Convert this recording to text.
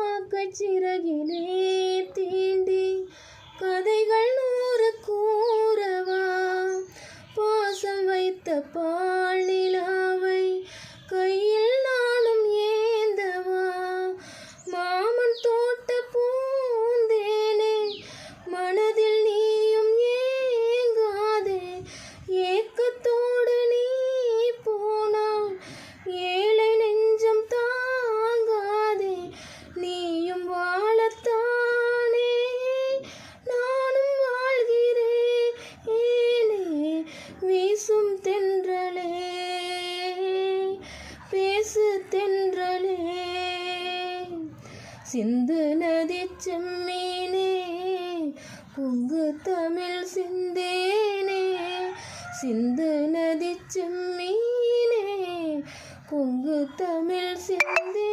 காக்கச் சிறகிலே தீண்டி கதைகள் 100 கூறவா பாசம் வைத்த பால் நிலாவை கையில் நானும் ஏந்தவா மாமன் தோட்ட பூந்தேனே மனதில் நீயும் ஏங்காதே ஏக்கத்தோடு நீ போனால் ஏழை நெஞ்சம் தாங்காதே நீயும் வாழத்தானே நானும் வாழ்கிறேனே வீசும் தென்றலே பேசு தென்றலே சிந்து நதி செம்மீனே பொங்கு தமிழ் சிந்தேனே சிந்து நதி செம்மீனே பொங்கு தமிழ் சிந்தே